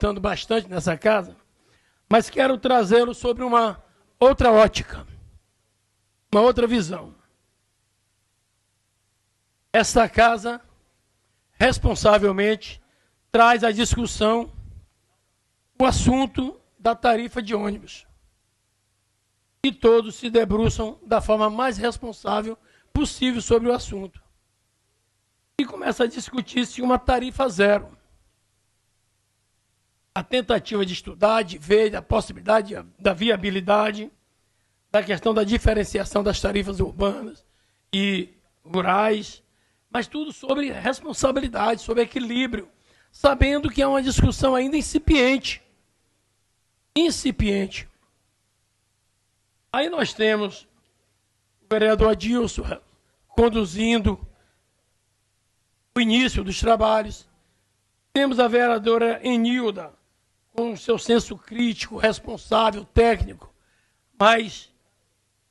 estando bastante nessa casa, mas quero trazê-lo sobre uma outra ótica, uma outra visão. Esta casa, responsavelmente, traz à discussão o assunto da tarifa de ônibus. E todos se debruçam da forma mais responsável possível sobre o assunto. E começa a discutir-se uma tarifa zero. A tentativa de estudar, de ver a possibilidade da viabilidade, da questão da diferenciação das tarifas urbanas e rurais, mas tudo sobre responsabilidade, sobre equilíbrio, sabendo que é uma discussão ainda incipiente. Incipiente. Aí nós temos o vereador Adilson conduzindo o início dos trabalhos. Temos a vereadora Enilda com o seu senso crítico, responsável, técnico, mas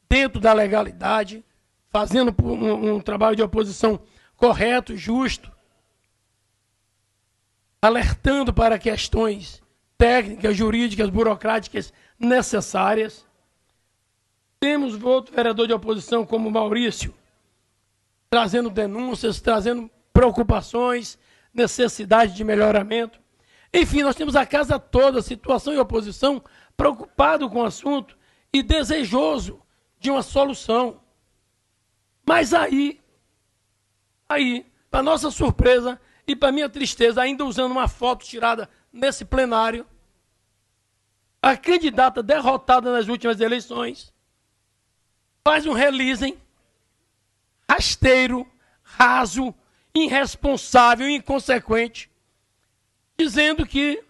dentro da legalidade, fazendo um trabalho de oposição correto, justo, alertando para questões técnicas, jurídicas, burocráticas necessárias. Temos outro vereador de oposição, como Maurício, trazendo denúncias, trazendo preocupações, necessidade de melhoramento. Enfim, nós temos a casa toda, situação e oposição, preocupado com o assunto e desejoso de uma solução. Mas aí, para nossa surpresa e para minha tristeza, ainda usando uma foto tirada nesse plenário, a candidata derrotada nas últimas eleições faz um releasing rasteiro, raso, irresponsável, inconsequente, dizendo que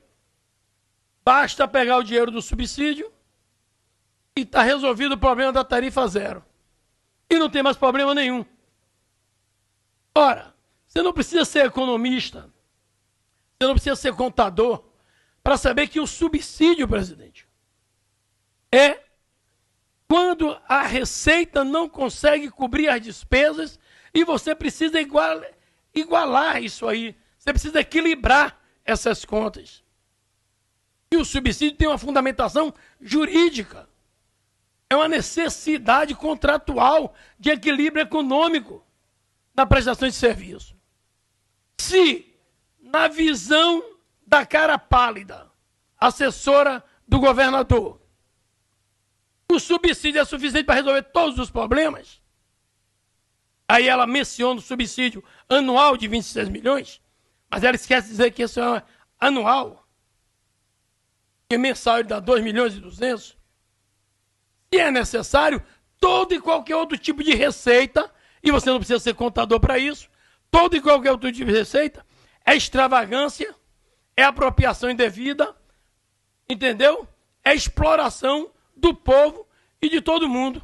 basta pegar o dinheiro do subsídio e está resolvido o problema da tarifa zero. E não tem mais problema nenhum. Ora, você não precisa ser economista, você não precisa ser contador para saber que o subsídio, presidente, é quando a receita não consegue cobrir as despesas e você precisa igualar isso aí. Você precisa equilibrar essas contas. E o subsídio tem uma fundamentação jurídica. É uma necessidade contratual de equilíbrio econômico na prestação de serviço. Se, na visão da cara pálida, assessora do governador, o subsídio é suficiente para resolver todos os problemas, aí ela menciona o subsídio anual de 26 milhões, mas ela esquece de dizer que isso é anual, que mensal ele dá 2 milhões e 200. Se é necessário, todo e qualquer outro tipo de receita, e você não precisa ser contador para isso, todo e qualquer outro tipo de receita é extravagância, é apropriação indevida, entendeu? É exploração do povo e de todo mundo.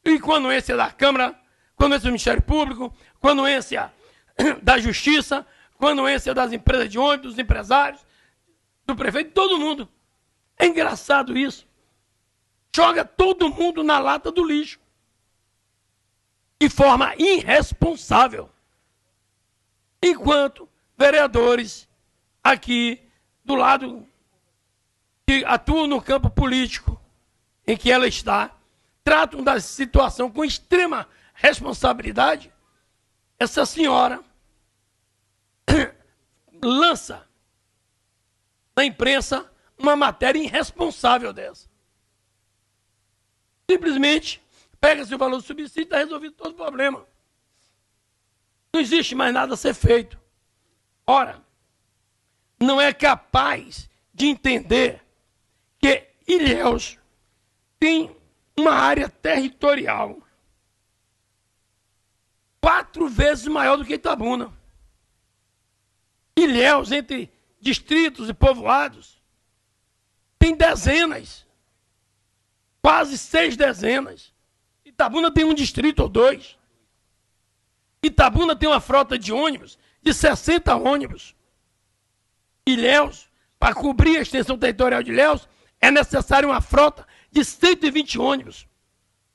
E com a anuência da Câmara, com a anuência do Ministério Público, com a anuência da Justiça, com a anuência das empresas de ônibus, dos empresários, do prefeito, todo mundo. É engraçado isso. Joga todo mundo na lata do lixo. De forma irresponsável. Enquanto vereadores aqui do lado que atuam no campo político em que ela está, tratam da situação com extrema responsabilidade, essa senhora lança na imprensa uma matéria irresponsável dessa. Simplesmente pega-se o valor do subsídio e está resolvido todo o problema. Não existe mais nada a ser feito. Ora, não é capaz de entender que Ilhéus tem uma área territorial 4 vezes maior do que Itabuna. Ilhéus, entre distritos e povoados, tem dezenas, quase 6 dezenas. Itabuna tem um distrito ou 2. Itabuna tem uma frota de ônibus de 60 ônibus. Ilhéus, para cobrir a extensão territorial de Ilhéus, é necessário uma frota de 120 ônibus.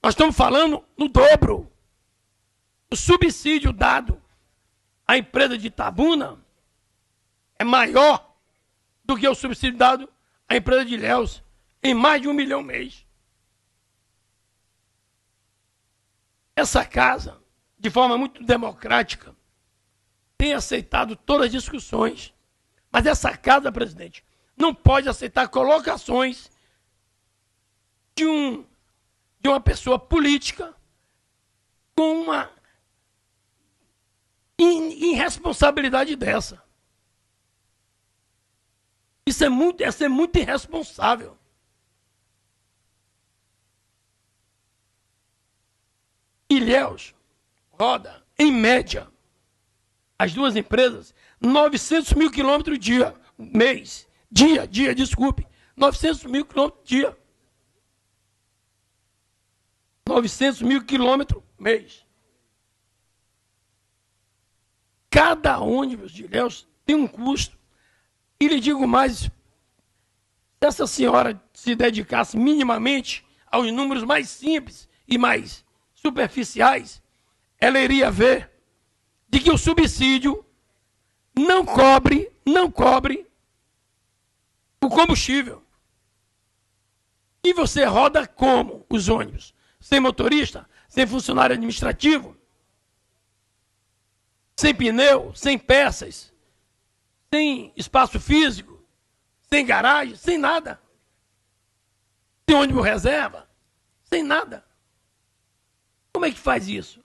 Nós estamos falando no dobro. O subsídio dado à empresa de Itabuna é maior do que o subsídio dado à empresa de Ilhéus, em mais de 1 milhão mês. Essa casa, de forma muito democrática, tem aceitado todas as discussões. Mas essa casa, presidente, não pode aceitar colocações de uma pessoa política com uma irresponsabilidade dessa. Isso é muito irresponsável. Ilhéus roda, em média, as duas empresas, 900 mil quilômetros dia, mês. Dia, desculpe. 900 mil quilômetros dia. 900 mil quilômetros mês. Cada ônibus de Ilhéus tem um custo. E lhe digo mais, se essa senhora se dedicasse minimamente aos números mais simples e mais superficiais, ela iria ver de que o subsídio não cobre o combustível. E você roda como os ônibus? Sem motorista? Sem funcionário administrativo? Sem pneu? Sem peças? Sem espaço físico? Sem garagem? Sem nada? Sem ônibus reserva? Sem nada? Como é que faz isso?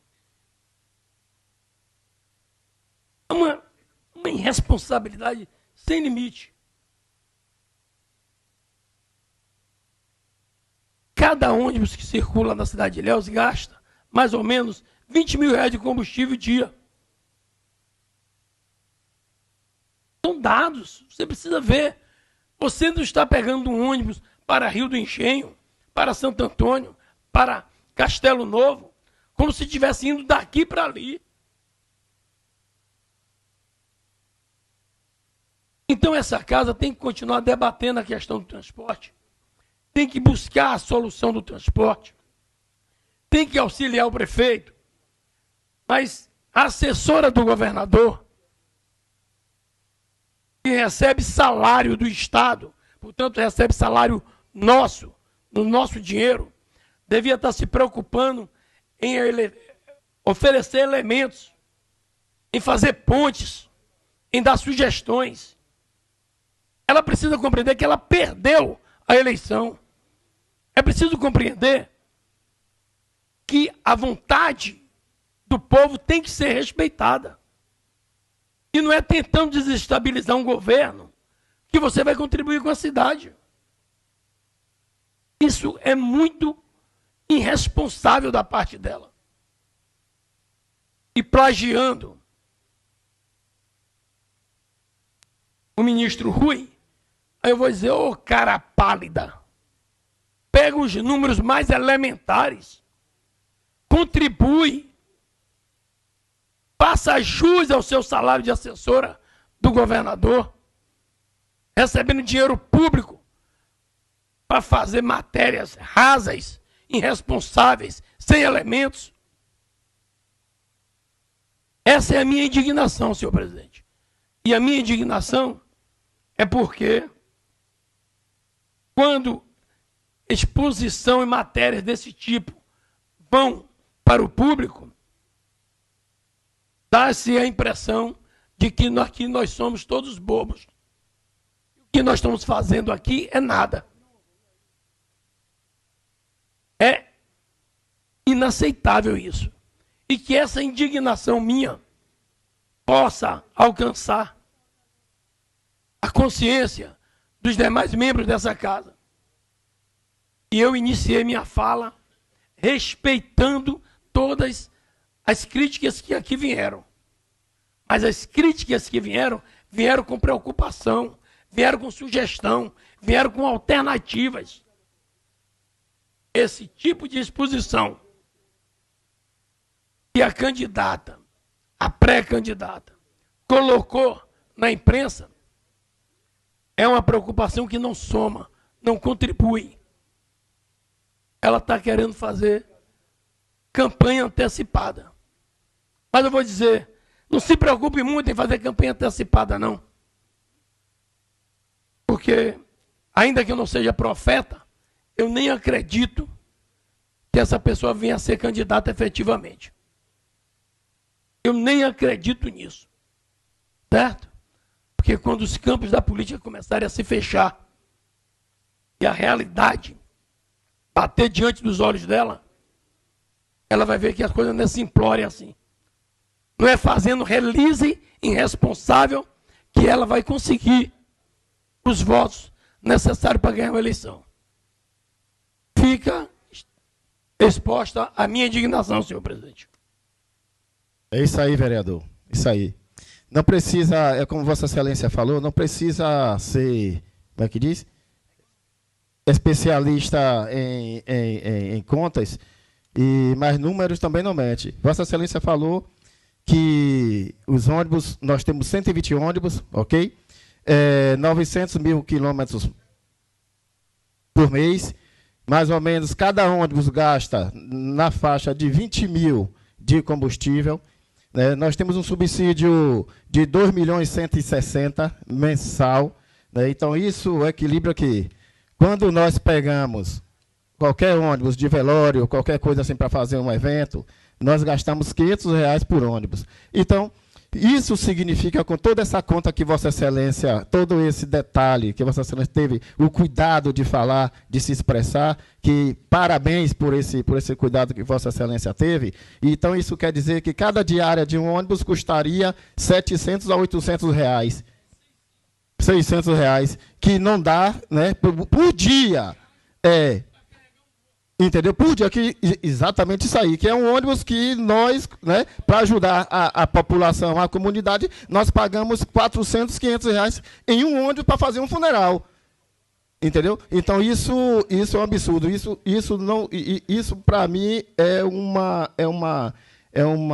É uma irresponsabilidade sem limite. Cada ônibus que circula na cidade de Ilhéus gasta mais ou menos 20 mil reais de combustível dia. São dados, você precisa ver. Você não está pegando um ônibus para Rio do Engenho, para Santo Antônio, para Castelo Novo, como se estivesse indo daqui para ali. Então essa casa tem que continuar debatendo a questão do transporte, tem que buscar a solução do transporte, tem que auxiliar o prefeito, mas a assessora do governador, que recebe salário do Estado, portanto recebe salário nosso, no nosso dinheiro, devia estar se preocupando em oferecer elementos, em fazer pontes, em dar sugestões. Ela precisa compreender que ela perdeu a eleição. É preciso compreender que a vontade do povo tem que ser respeitada. E não é tentando desestabilizar um governo que você vai contribuir com a cidade. Isso é muito irresponsável da parte dela. E plagiando o ministro Rui, aí eu vou dizer, ô cara pálida, pega os números mais elementares, contribui, faça jus ao seu salário de assessora do governador, recebendo dinheiro público para fazer matérias rasas, irresponsáveis, sem elementos. Essa é a minha indignação, senhor presidente. E a minha indignação é porque quando exposição e matérias desse tipo vão para o público, dá-se a impressão de que aqui nós somos todos bobos. O que nós estamos fazendo aqui é nada. É inaceitável isso. E que essa indignação minha possa alcançar a consciência dos demais membros dessa casa. E eu iniciei minha fala respeitando todas as críticas que aqui vieram. Mas as críticas que vieram com preocupação, vieram com sugestão, vieram com alternativas. Esse tipo de exposição que a candidata, a pré-candidata, colocou na imprensa é uma preocupação que não soma, não contribui. Ela está querendo fazer campanha antecipada. Mas eu vou dizer, não se preocupe muito em fazer campanha antecipada, não. Porque, ainda que eu não seja profeta, eu nem acredito que essa pessoa venha a ser candidata efetivamente. Eu nem acredito nisso. Certo? Porque quando os campos da política começarem a se fechar e a realidade bater diante dos olhos dela, ela vai ver que as coisas não é simplória assim. Não é fazendo release irresponsável que ela vai conseguir os votos necessários para ganhar uma eleição. Fica exposta a minha indignação, senhor presidente. É isso aí, vereador. Isso aí. Não precisa, é como Vossa Excelência falou, não precisa ser, como é que diz? Especialista em contas, mas números também não mente. Vossa Excelência falou que os ônibus, nós temos 120 ônibus, ok? 900 mil quilômetros por mês, mais ou menos, cada ônibus gasta na faixa de 20 mil de combustível. Nós temos um subsídio de 2.160.000 mensal. Então, isso equilibra que, quando nós pegamos qualquer ônibus de velório, qualquer coisa assim para fazer um evento, nós gastamos R$500 por ônibus. Então, isso significa, com toda essa conta que Vossa Excelência, todo esse detalhe que Vossa Excelência teve o cuidado de falar, de se expressar, que parabéns por esse cuidado que Vossa Excelência teve. Então, isso quer dizer que cada diária de um ônibus custaria R$700 a R$800. R$600, que não dá, né, por dia. Entendeu? Por dia, que exatamente isso aí, que é um ônibus que nós, né, para ajudar a população, a comunidade, nós pagamos R$400, R$500 em um ônibus para fazer um funeral. Entendeu? Então, isso é um absurdo. Isso para mim é uma